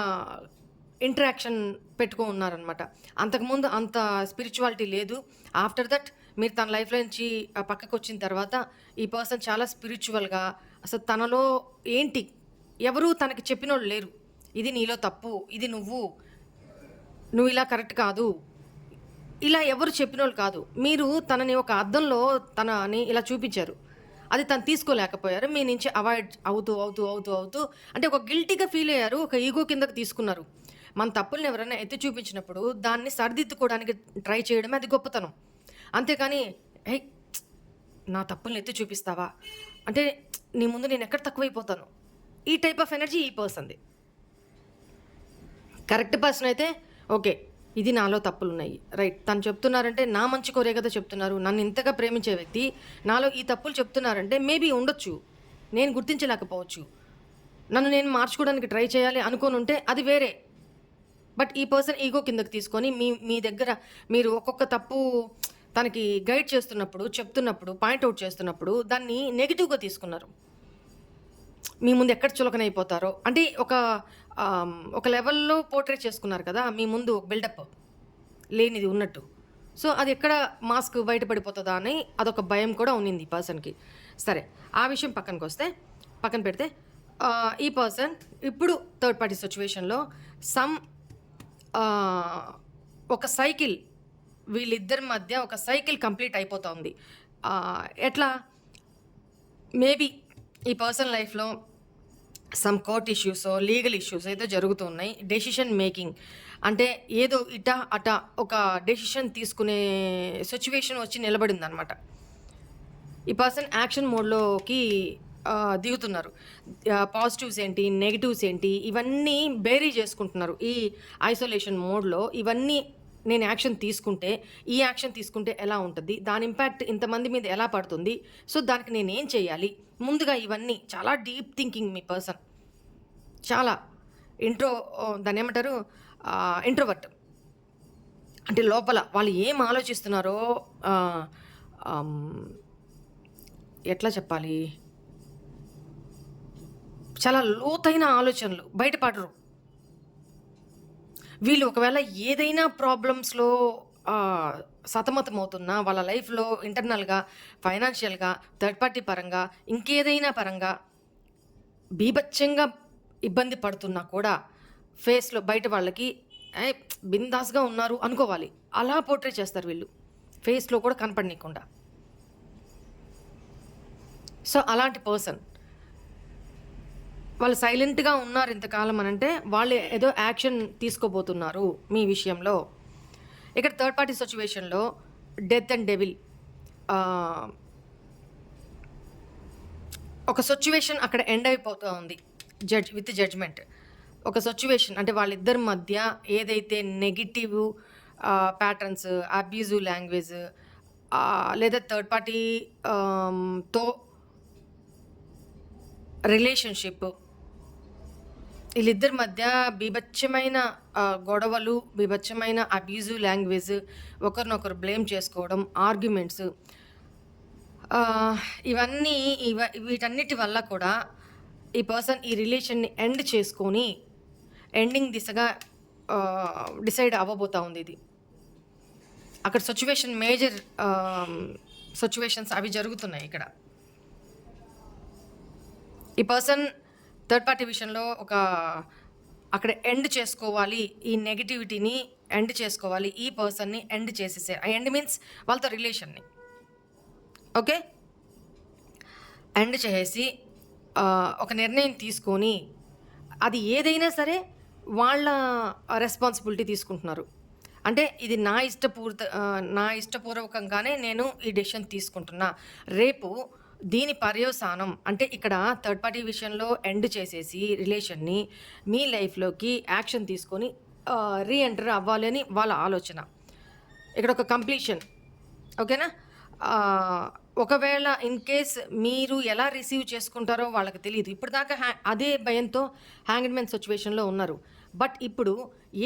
ఇంటరాక్షన్ పెట్టుకొని ఉన్నారనమాట. అంతకుముందు అంత స్పిరిచువాలిటీ లేదు. ఆఫ్టర్ దట్ మీరు తన లైఫ్‌లో నుంచి పక్కకు వచ్చిన తర్వాత ఈ పర్సన్ చాలా స్పిరిచువల్‌గా, అసలు తనలో ఏంటి, ఎవరు తనకి చెప్పినోళ్ళు లేరు. ఇది నీలో తప్పు, ఇది నువ్వు ఇలా కరెక్ట్ కాదు, ఇలా ఎవరు చెప్పినోళ్ళు కాదు. మీరు తనని ఒక అద్దంలో తనని ఇలా చూపించారు. అది తను తీసుకోలేకపోయారు. మీ నుంచి అవాయిడ్ అవుతూ అంటే ఒక గిల్టీగా ఫీల్ అయ్యారు. ఒక ఈగో కిందకి తీసుకున్నారు. మన తప్పుల్ని ఎవరైనా ఎత్తి చూపించినప్పుడు దాన్ని సరిదిద్దుకోవడానికి ట్రై చేయడమే అది గొప్పతనం. అంతేకాని హే నా తప్పుల్ని ఎత్తి చూపిస్తావా, అంటే నీ ముందు నేను ఎక్కడ తక్కువైపోతాను, ఈ టైప్ ఆఫ్ ఎనర్జీ ఈ పర్సన్ది. కరెక్ట్ పర్సన్ అయితే ఓకే, ఇది నాలో తప్పులు ఉన్నాయి, రైట్, తను చెప్తున్నారంటే నా మంచి కోరే కదా చెప్తున్నారు, నన్ను ఇంతగా ప్రేమించే వ్యక్తి నాలో ఈ తప్పులు చెప్తున్నారంటే మేబీ ఉండొచ్చు, నేను గుర్తించలేకపోవచ్చు, నన్ను నేను మార్చుకోవడానికి ట్రై చేయాలి అనుకొని ఉంటే అది వేరే. బట్ ఈ పర్సన్ ఈగో కిందకి తీసుకొని మీ దగ్గర మీరు ఒక్కొక్క తప్పు తనకి గైడ్ చేస్తున్నప్పుడు, చెప్తున్నప్పుడు, పాయింట్అవుట్ చేస్తున్నప్పుడు దాన్ని నెగిటివ్గా తీసుకున్నారు. మీ ముందు ఎక్కడ చులకనైపోతారో అంటే ఒక లెవెల్లో పోర్ట్రేట్ చేసుకున్నారు కదా మీ ముందు, ఒక బిల్డప్ లేనిది ఉన్నట్టు. సో అది ఎక్కడ మాస్క్ బయటపడిపోతుందా అని అదొక భయం కూడా ఉన్నింది ఈ పర్సన్కి. సరే, ఆ విషయం పక్కన పెడితే ఈ పర్సన్ ఇప్పుడు థర్డ్ పార్టీ సిచ్యువేషన్లో ఒక సైకిల్, వీళ్ళిద్దరి మధ్య ఒక సైకిల్ కంప్లీట్ అయిపోతుంది. ఎట్లా, మేబీ ఈ పర్సన్ లైఫ్లో some court issues, legal issues అయితే జరుగుతున్నాయి. డెసిషన్ మేకింగ్ అంటే ఏదో అట ఒక డెసిషన్ తీసుకునే సిచ్యువేషన్ వచ్చి నిలబడింది అనమాట. ఈ పర్సన్ యాక్షన్ మోడ్లోకి దిగుతున్నారు. పాజిటివ్స్ ఏంటి, నెగిటివ్స్ ఏంటి, ఇవన్నీ బేరీ చేసుకుంటున్నారు ఈ ఐసోలేషన్ మోడ్లో. ఇవన్నీ నేను యాక్షన్ తీసుకుంటే, ఈ యాక్షన్ తీసుకుంటే ఎలా ఉంటుంది, దాని ఇంపాక్ట్ ఇంతమంది మీద ఎలా పడుతుంది, సో దానికి నేనేం చేయాలి, ముందుగా ఇవన్నీ చాలా డీప్ థింకింగ్ మీ పర్సన్. చాలా దాన్ని ఏమంటారు, ఇంట్రోవర్ట్. అంటే లోపల వాళ్ళు ఏం ఆలోచిస్తున్నారో ఎట్లా చెప్పాలి, చాలా లోతైన ఆలోచనలు బయటపడరు వీళ్ళు. ఒకవేళ ఏదైనా ప్రాబ్లమ్స్లో సతమతమవుతున్నా వాళ్ళ లైఫ్లో ఇంటర్నల్గా, ఫైనాన్షియల్గా, థర్డ్ పార్టీ పరంగా, ఇంకేదైనా పరంగా బీభత్సంగా ఇబ్బంది పడుతున్నా కూడా ఫేస్లో బయట వాళ్ళకి బిందాస్గా ఉన్నారు అనుకోవాలి, అలా పోర్ట్రేట్ చేస్తారు వీళ్ళు, ఫేస్లో కూడా కనపడనీయకుండా. సో అలాంటి పర్సన్ వాళ్ళు సైలెంట్గా ఉన్నారు ఇంతకాలం అని అంటే వాళ్ళు ఏదో యాక్షన్ తీసుకోబోతున్నారు మీ విషయంలో. ఇక్కడ థర్డ్ పార్టీ సిచ్యువేషన్లో డెత్ అండ్ డెవిల్, ఒక సిచ్యువేషన్ అక్కడ ఎండ్ అయిపోతూ ఉంది విత్ జడ్జ్మెంట్. ఒక సిచ్యువేషన్ అంటే వాళ్ళిద్దరి మధ్య ఏదైతే నెగిటివ్ ప్యాటర్న్స్, అబ్యూజివ్ లాంగ్వేజ్ లేదా థర్డ్ పార్టీతో రిలేషన్షిప్, వీళ్ళిద్దరి మధ్య బీభత్సమైన గొడవలు, బీభత్సమైన అబ్యూజివ్ లాంగ్వేజ్, ఒకరినొకరు బ్లేమ్ చేసుకోవడం, ఆర్గ్యుమెంట్స్, ఇవన్నీ వీటన్నిటి వల్ల కూడా ఈ పర్సన్ ఈ రిలేషన్ని ఎండ్ చేసుకొని ఎండింగ్ దిశగా డిసైడ్ అవ్వబోతూ ఉంది. ఇది అక్కడ సిచ్యువేషన్, మేజర్ సిచ్యువేషన్స్ అవి జరుగుతున్నాయి ఇక్కడ. ఈ పర్సన్ థర్డ్ పార్టీ విషయంలో అక్కడ ఎండ్ చేసుకోవాలి, ఈ నెగిటివిటీని ఎండ్ చేసుకోవాలి, ఈ పర్సన్ని ఎండ్ చేసేసే. ఎండ్ మీన్స్ వాళ్ళతో రిలేషన్ని ఓకే ఎండ్ చేసి ఒక నిర్ణయం తీసుకొని, అది ఏదైనా సరే వాళ్ళ రెస్పాన్సిబిలిటీ తీసుకుంటున్నారు. అంటే ఇది నా ఇష్టపూర్వకంగానే నేను ఈ డెసిషన్ తీసుకుంటున్నా, రేపు దీని పర్యవసానం అంటే ఇక్కడ థర్డ్ పార్టీ విషయంలో ఎండ్ చేసేసి రిలేషన్ని మీ లైఫ్లోకి యాక్షన్ తీసుకొని రీఎంటర్ అవ్వాలి అని వాళ్ళ ఆలోచన. ఇక్కడ ఒక కంప్లీషన్, ఓకేనా. ఒకవేళ ఇన్ కేస్ మీరు ఎలా రిసీవ్ చేసుకుంటారో వాళ్ళకి తెలియదు. ఇప్పుడు దాకా అదే భయంతో హ్యాంగ్డ్ మ్యాన్ సిచ్యువేషన్లో ఉన్నారు. బట్ ఇప్పుడు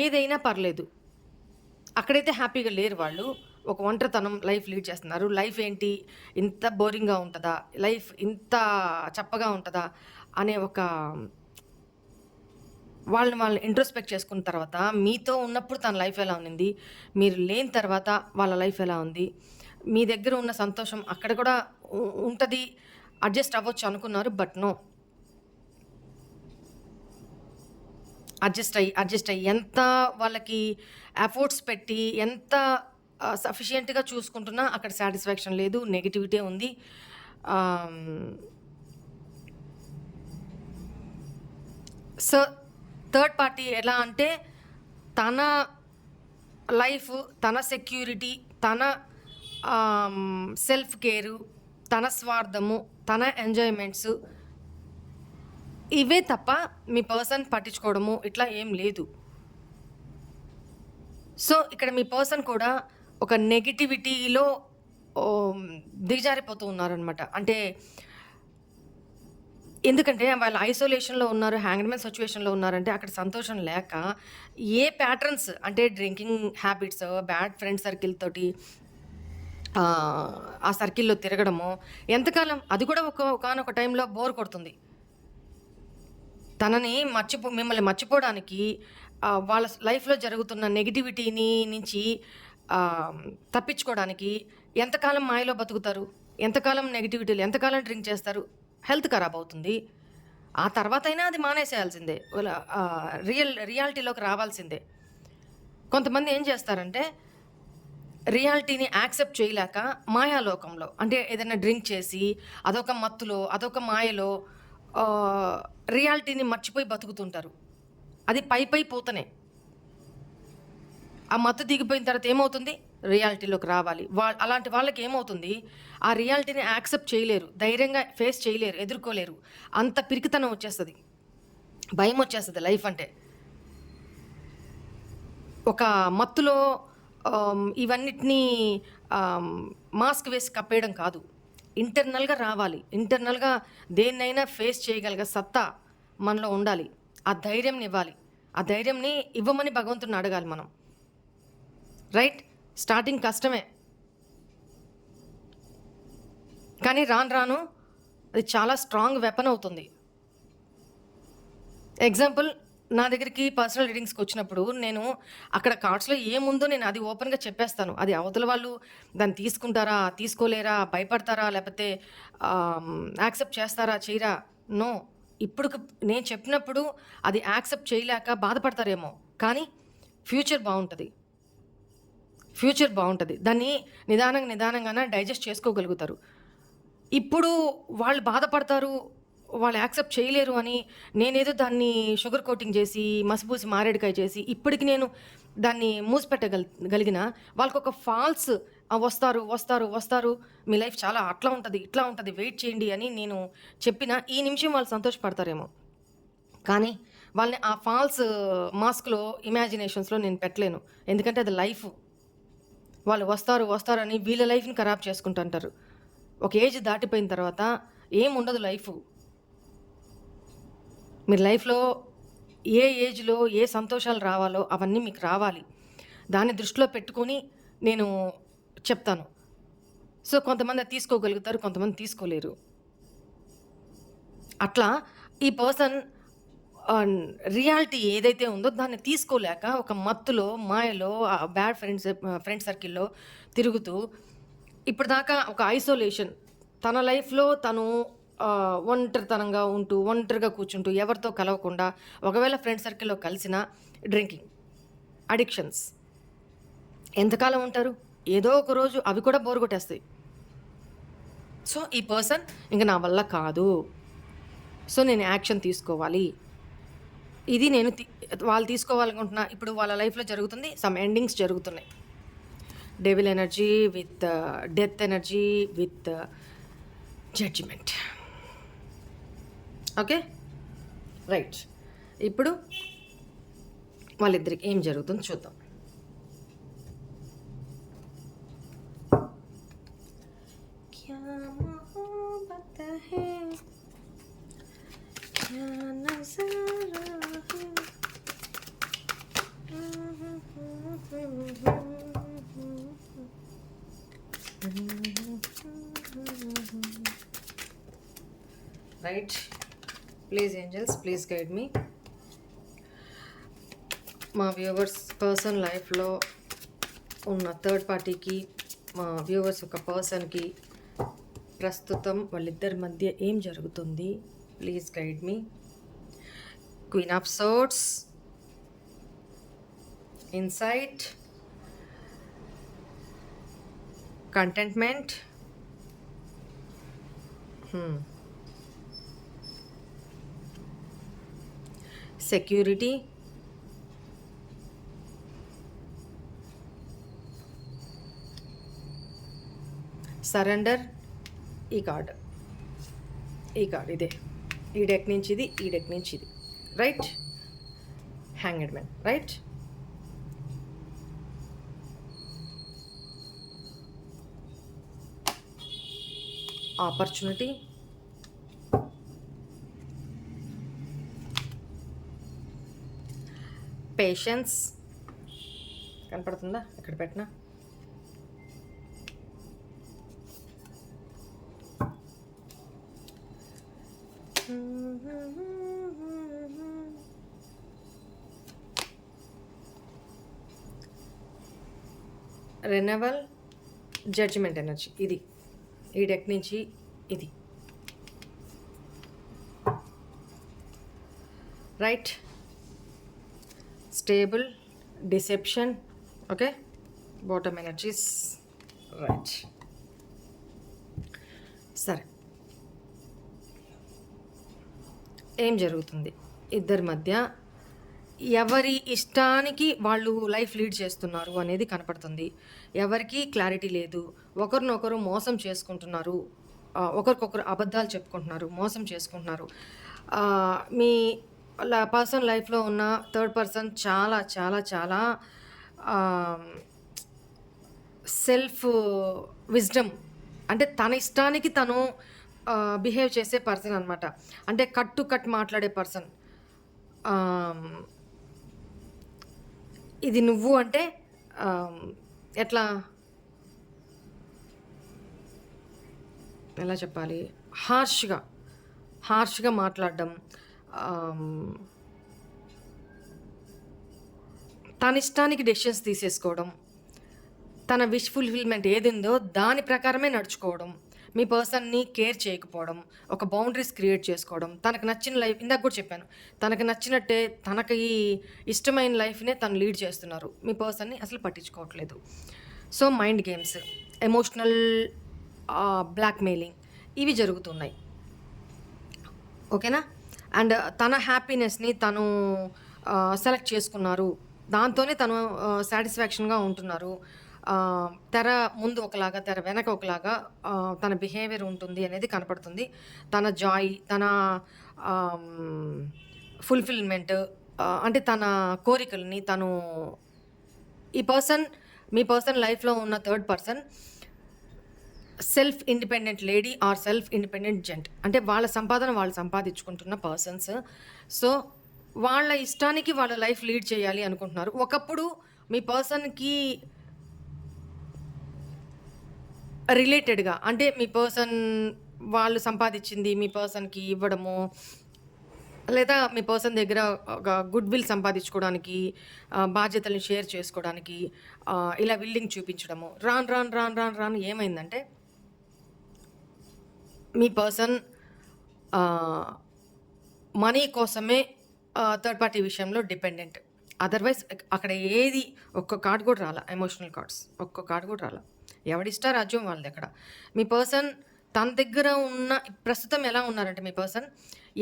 ఏదైనా పర్లేదు, అక్కడైతే హ్యాపీగా లేరు వాళ్ళు. ఒక ఒంటరితనం లైఫ్ లీడ్ చేస్తున్నారు. లైఫ్ ఏంటి, ఇంత బోరింగ్గా ఉంటుందా, లైఫ్ ఇంత చప్పగా ఉంటుందా అనే ఒక వాళ్ళని ఇంట్రోస్పెక్ట్ చేసుకున్న తర్వాత మీతో ఉన్నప్పుడు తన లైఫ్ ఎలా ఉంది, మీరు లేని తర్వాత వాళ్ళ లైఫ్ ఎలా ఉంది, మీ దగ్గర ఉన్న సంతోషం అక్కడ కూడా ఉంటుంది, అడ్జస్ట్ అవ్వచ్చు అనుకున్నారు. బట్ నో, అడ్జస్ట్ అయ్యి ఎంత వాళ్ళకి ఎఫర్ట్స్ పెట్టి ఎంత సఫిషియెంట్గా చూసుకుంటున్నా అక్కడ సాటిస్ఫాక్షన్ లేదు, నెగిటివిటీ ఉంది. సో థర్డ్ పార్టీ ఎలా అంటే తన లైఫ్, తన సెక్యూరిటీ, తన సెల్ఫ్ కేరు, తన స్వార్థము, తన ఎంజాయ్మెంట్స్ ఇవే తప్ప మీ పర్సన్ పట్టించుకోవడము ఇట్లా ఏం లేదు. సో ఇక్కడ మీ పర్సన్ కూడా ఒక నెగిటివిటీలో దిగజారిపోతూ ఉన్నారనమాట. అంటే ఎందుకంటే వాళ్ళు ఐసోలేషన్‌లో ఉన్నారు, హ్యాంగ్‌డ్‌మ్యాన్ సిట్యుయేషన్‌లో ఉన్నారంటే అక్కడ సంతోషం లేక ఏ ప్యాటర్న్స్ అంటే drinking habits, bad friend circle తోటి ఆ సర్కిల్‌లో తిరగడము ఎంతకాలం అది కూడా ఒకానొక టైంలో బోర్ కొడుతుంది. తనని మిమ్మల్ని మర్చిపోవడానికి వాళ్ళ లైఫ్‌లో జరుగుతున్న నెగటివిటీని నుంచి తప్పించుకోవడానికి ఎంతకాలం మాయలో బతుకుతారు? ఎంతకాలం నెగటివిటీలు, ఎంతకాలం డ్రింక్ చేస్తారు? హెల్త్ ఖరాబ్ అవుతుంది. ఆ తర్వాతైనా అది మానేసేయాల్సిందే. రియాలిటీలోకి రావాల్సిందే. కొంతమంది ఏం చేస్తారంటే రియాలిటీని యాక్సెప్ట్ చేయలేక మాయాలోకంలో అంటే ఏదైనా డ్రింక్ చేసి అదొక మత్తులో, అదొక మాయలో రియాలిటీని మర్చిపోయి బతుకుతుంటారు. అది పై పోతనే ఆ మత్తు దిగిపోయిన తర్వాత ఏమవుతుంది? రియాలిటీలోకి రావాలి. అలాంటి వాళ్ళకి ఏమవుతుంది? ఆ రియాలిటీని యాక్సెప్ట్ చేయలేరు, ధైర్యంగా ఫేస్ చేయలేరు, ఎదుర్కోలేరు. అంత పిరికితనం వచ్చేస్తుంది, భయం వచ్చేస్తుంది లైఫ్ అంటే. ఒక మత్తులో ఇవన్నిటినీ మాస్క్ వేసి కప్పేయడం కాదు, ఇంటర్నల్గా రావాలి. ఇంటర్నల్గా దేన్నైనా ఫేస్ చేయగలిగే సత్తా మనలో ఉండాలి. ఆ ధైర్యంని ఇవ్వాలి. ఆ ధైర్యంని ఇవ్వమని భగవంతుని అడగాలి మనం. రైట్? స్టార్టింగ్ కష్టమే, కానీ రాను రాను అది చాలా స్ట్రాంగ్ వెపన్ అవుతుంది. ఎగ్జాంపుల్, నా దగ్గరికి పర్సనల్ రీడింగ్స్కి వచ్చినప్పుడు నేను అక్కడ కార్డ్స్లో ఏముందో నేను అది ఓపెన్గా చెప్పేస్తాను. అది అవతల వాళ్ళు దాన్ని తీసుకుంటారా, తీసుకోలేరా, భయపడతారా, లేకపోతే యాక్సెప్ట్ చేస్తారా, చేయరా, నో. ఇప్పుడు నేను చెప్పినప్పుడు అది యాక్సెప్ట్ చేయలేక బాధపడతారేమో, కానీ ఫ్యూచర్ బాగుంటుంది. దాన్ని నిదానంగానే డైజెస్ట్ చేసుకోగలుగుతారు. ఇప్పుడు వాళ్ళు బాధపడతారు, వాళ్ళు యాక్సెప్ట్ చేయలేరు అని నేనేదో దాన్ని షుగర్ కోటింగ్ చేసి, మసిపూసి మారేడుకాయ చేసి ఇప్పటికి నేను దాన్ని మూసిపెట్టగలిగిన వాళ్ళకి ఒక ఫాల్స్ వస్తారు, మీ లైఫ్ చాలా అట్లా ఉంటుంది, ఇట్లా ఉంటుంది, వెయిట్ చేయండి అని నేను చెప్పిన ఈ నిమిషం వాళ్ళు సంతోషపడతారేమో, కానీ వాళ్ళని ఆ ఫాల్స్ మాస్క్లో, ఇమాజినేషన్స్లో నేను పెట్టలేను. ఎందుకంటే అది లైఫ్. వాళ్ళు వస్తారని వీళ్ళ లైఫ్ని ఖరాబ్ చేసుకుంటుంటారు. ఒక ఏజ్ దాటిపోయిన తర్వాత ఏం ఉండదు లైఫ్. మీరు లైఫ్లో ఏ ఏజ్లో ఏ సంతోషాలు రావాలో అవన్నీ మీకు రావాలి. దాన్ని దృష్టిలో పెట్టుకొని నేను చెప్తాను. సో కొంతమంది అది తీసుకోగలుగుతారు, కొంతమంది తీసుకోలేరు. అట్లా ఈ పర్సన్ రియాలిటీ ఏదైతే ఉందో దాన్ని తీసుకోలేక ఒక మత్తులో, మాయలో, బ్యాడ్ ఫ్రెండ్ సర్కిల్లో తిరుగుతూ ఇప్పటిదాకా ఒక ఐసోలేషన్, తన లైఫ్లో తను ఒంటరితనంగా ఉంటూ, ఒంటరిగా కూర్చుంటూ, ఎవరితో కలవకుండా, ఒకవేళ ఫ్రెండ్ సర్కిల్లో కలిసిన డ్రింకింగ్ అడిక్షన్స్ ఎంతకాలం ఉంటారు? ఏదో ఒక రోజు అవి కూడా బోర్ కొట్టేస్తాయి. సో ఈ పర్సన్ ఇంక నా వల్ల కాదు, సో నేను యాక్షన్ తీసుకోవాలి, ఇది నేను వాళ్ళు తీసుకోవాలనుకుంటున్నా. ఇప్పుడు వాళ్ళ లైఫ్లో జరుగుతుంది, సమ్ ఎండింగ్స్ జరుగుతున్నాయి. Devil energy with death energy with judgement. Okay, right. ఇప్పుడు వాళ్ళిద్దరికి ఏం జరుగుతుందో చూద్దాం. క్యా మొహబ్బత్ హై, క్యా నజారా హై. Right, please angels, please guide me. మా వ్యూవర్స్ పర్సన్ లైఫ్లో ఉన్న థర్డ్ పార్టీకి, మా వ్యూవర్స్ ఒక పర్సన్కి ప్రస్తుతం వాళ్ళిద్దరి మధ్య ఏం జరుగుతుంది? Please guide me. Queen of swords, insight, contentment, security, surrender, ఈ కార్డ్ ఇదే, ఈ డెక్ నుంచి ఇది, ఈ డెక్ నుంచి ఇది, right? Hanged man, right? Opportunity, patience, కనపడుతుందా ఇక్కడ పెట్టినా? రెనెవల్, జడ్జిమెంట్ ఎనర్జీ, ఇది ఈ డెక్ నుంచి ఇది, right? Stable, deception, okay? Bottom energies, right? సరే, ఏం జరుగుతుంది ఇద్దరి మధ్య? ఎవరి ఇష్టానికి వాళ్ళు లైఫ్ లీడ్ చేస్తున్నారు అనేది కనపడుతుంది. ఎవరికి క్లారిటీ లేదు, ఒకరినొకరు మోసం చేసుకుంటున్నారు, ఒకరికొకరు అబద్ధాలు చెప్పుకుంటున్నారు, మోసం చేసుకుంటున్నారు. మీ పర్సన్ లైఫ్లో ఉన్న థర్డ్ పర్సన్ చాలా చాలా చాలా సెల్ఫ్ విజ్డమ్, అంటే తన ఇష్టానికి తను బిహేవ్ చేసే పర్సన్ అనమాట. అంటే కట్ మాట్లాడే పర్సన్. ఇది నువ్వు అంటే ఎట్లా ఎలా చెప్పాలి, హార్ష్గా మాట్లాడడం, తన ఇష్టానికి డెసిషన్స్ తీసేసుకోవడం, తన విష్ ఫుల్ఫిల్మెంట్ ఏదిందో దాని ప్రకారమే నడుచుకోవడం, మీ పర్సన్ని కేర్ చేయకపోవడం, ఒక బౌండరీస్ క్రియేట్ చేసుకోవడం, తనకు నచ్చిన లైఫ్, ఇందాక కూడా చెప్పాను, తనకు నచ్చినట్టే తనకి ఇష్టమైన లైఫ్నే తను లీడ్ చేస్తున్నారు, మీ పర్సన్ని అసలు పట్టించుకోవట్లేదు. So mind games, emotional blackmailing ఇవి జరుగుతున్నాయి, ఓకేనా? అండ్ తన హ్యాపీనెస్ని తను సెలెక్ట్ చేసుకున్నారు, దాంతోనే తను సాటిస్ఫాక్షన్గా ఉంటున్నారు. తెర ముందు ఒకలాగా, తెర వెనక ఒకలాగా తన బిహేవియర్ ఉంటుంది అనేది కనపడుతుంది. తన జాయ్, తన ఫుల్ఫిల్మెంట్, అంటే తన కోరికల్ని తను, ఈ పర్సన్, మీ పర్సన్ లైఫ్లో ఉన్న third person self independent lady or self independent gent, అంటే వాళ్ళ సంపాదన వాళ్ళు సంపాదించుకుంటున్న పర్సన్స్. సో వాళ్ళ ఇష్టానికి వాళ్ళ లైఫ్ లీడ్ చేయాలి అనుకుంటున్నారు. ఒకప్పుడు మీ పర్సన్కి రిలేటెడ్గా, అంటే మీ పర్సన్ వాళ్ళు సంపాదించింది మీ పర్సన్కి ఇవ్వడము, లేదా మీ పర్సన్ దగ్గర ఒక గుడ్ విల్ సంపాదించుకోవడానికి, బాధ్యతలను షేర్ చేసుకోవడానికి ఇలా విల్లింగ్ చూపించడము. రాను ఏమైందంటే మీ పర్సన్ మనీ కోసమే థర్డ్ పార్టీ విషయంలో డిపెండెంట్. అదర్వైజ్ అక్కడ ఏది ఒక్క కార్డ్ కూడా రాలా, ఎమోషనల్ కార్డ్స్ ఒక్క కార్డ్ కూడా రాలా. ఎవడిష్టా రాజ్యం వాళ్ళది. అక్కడ మీ పర్సన్ తన దగ్గర ఉన్న ప్రస్తుతం ఎలా ఉన్నారంటే, మీ పర్సన్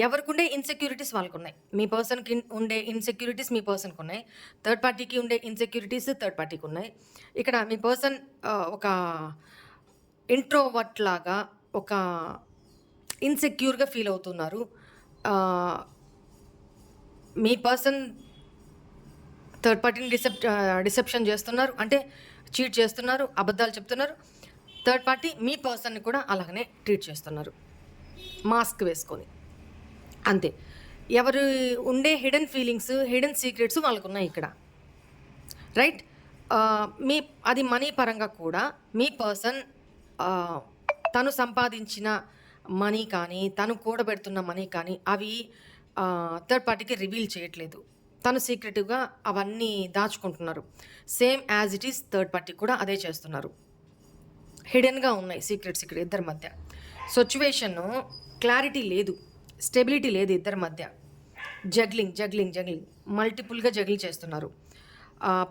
ఎవరికి ఉండే ఇన్సెక్యూరిటీస్ వాళ్ళకు ఉన్నాయి. మీ పర్సన్కి ఉండే ఇన్సెక్యూరిటీస్ మీ పర్సన్కి ఉన్నాయి. థర్డ్ పార్టీకి ఉండే ఇన్సెక్యూరిటీస్ థర్డ్ పార్టీకి ఉన్నాయి. ఇక్కడ మీ పర్సన్ ఒక ఇంట్రోవర్ట్ లాగా, ఒక ఇన్సెక్యూర్గా ఫీల్ అవుతున్నారు. మీ పర్సన్ థర్డ్ పార్టీని డిసెప్షన్ చేస్తున్నారు, అంటే చీట్ చేస్తున్నారు, అబద్ధాలు చెప్తున్నారు. థర్డ్ పార్టీ మీ పర్సన్ని కూడా అలాగనే ట్రీట్ చేస్తున్నారు, మాస్క్ వేసుకొని. అంతే. ఎవరు ఉండే హిడెన్ ఫీలింగ్స్, హిడెన్ సీక్రెట్స్ వాళ్ళకు ఉన్నాయి ఇక్కడ, రైట్? అది మనీ పరంగా కూడా మీ పర్సన్ తను సంపాదించిన మనీ కానీ, తను కూడబెడుతున్న మనీ కానీ అవి థర్డ్ పార్టీకి రివీల్ చేయట్లేదు. తను సీక్రెటివ్గా అవన్నీ దాచుకుంటున్నారు. Same as it is third party కూడా అదే చేస్తున్నారు. హిడెన్గా ఉన్నాయి సీక్రెట్స్ ఇక్కడ ఇద్దరి మధ్య. సిచ్యువేషన్ క్లారిటీ లేదు, స్టెబిలిటీ లేదు ఇద్దరి మధ్య. జగ్లింగ్ మల్టిపుల్గా జగ్లింగ్ చేస్తున్నారు.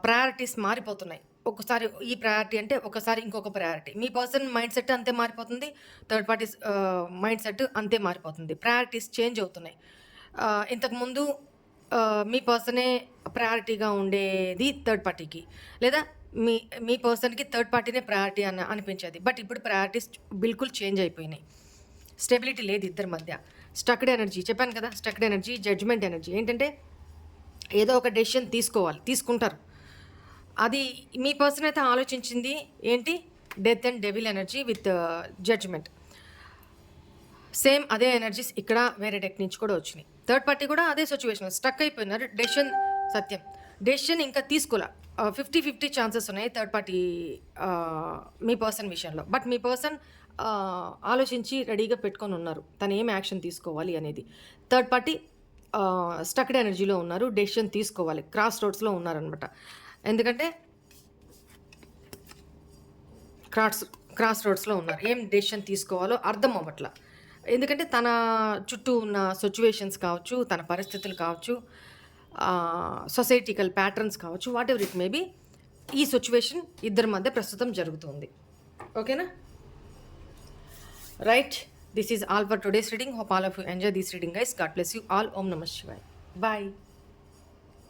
ప్రయారిటీస్ మారిపోతున్నాయి. ఒకసారి ఈ ప్రయారిటీ అంటే ఒకసారి ఇంకొక ప్రయారిటీ. మీ పర్సన్ మైండ్ సెట్ అంతే మారిపోతుంది, థర్డ్ పార్టీ మైండ్ సెట్ అంతే మారిపోతుంది. ప్రయారిటీస్ చేంజ్ అవుతున్నాయి. ఇంతకుముందు మీ పర్సనే ప్రయారిటీగా ఉండేది థర్డ్ పార్టీకి, లేదా మీ మీ పర్సన్కి థర్డ్ పార్టీనే ప్రయారిటీ అనిపించేది. బట్ ఇప్పుడు ప్రయారిటీస్ బిల్కుల్ చేంజ్ అయిపోయినాయి. స్టెబిలిటీ లేదు ఇద్దరి మధ్య. స్టక్డ్ ఎనర్జీ చెప్పాను కదా, స్టక్డ్ ఎనర్జీ, జడ్జ్మెంట్ ఎనర్జీ. ఏంటంటే ఏదో ఒక డెసిషన్ తీసుకుంటారు. అది మీ పర్సన్ అయితే ఆలోచించింది ఏంటి, death and devil energy with judgement. Same అదే ఎనర్జీస్ ఇక్కడ వేరే డెక్ నుంచి కూడా వచ్చినాయి. థర్డ్ పార్టీ కూడా అదే సిచ్యువేషన్, స్టక్ అయిపోయినారు. డెసిషన్ ఇంకా తీసుకోలే. 50-50 ఛాన్సెస్ ఉన్నాయి థర్డ్ పార్టీ మీ పర్సన్ విషయంలో. బట్ మీ పర్సన్ ఆలోచించి రెడీగా పెట్టుకొని ఉన్నారు తను ఏం యాక్షన్ తీసుకోవాలి అనేది. థర్డ్ పార్టీ స్టక్డ్ ఎనర్జీలో ఉన్నారు, డెసిషన్ తీసుకోవాలి, క్రాస్ రోడ్స్లో ఉన్నారనమాట. ఎందుకంటే క్రాస్ రోడ్స్లో ఉన్నారు, ఏం డెసిషన్ తీసుకోవాలో అర్థం అవ్వట్లా. ఎందుకంటే తన చుట్టూ ఉన్న సిచ్యువేషన్స్ కావచ్చు, తన పరిస్థితులు కావచ్చు, సొసైటికల్ ప్యాటర్న్స్ కావచ్చు, వాట్ ఎవర్ ఇట్ మేబీ, ఈ సిచ్యువేషన్ ఇద్దరి మధ్య ప్రస్తుతం జరుగుతుంది. ఓకేనా? Right, this is all for today's reading. Hope all of you enjoy this reading guys. God bless you all. ఓం నమః శివాయ. బాయ్.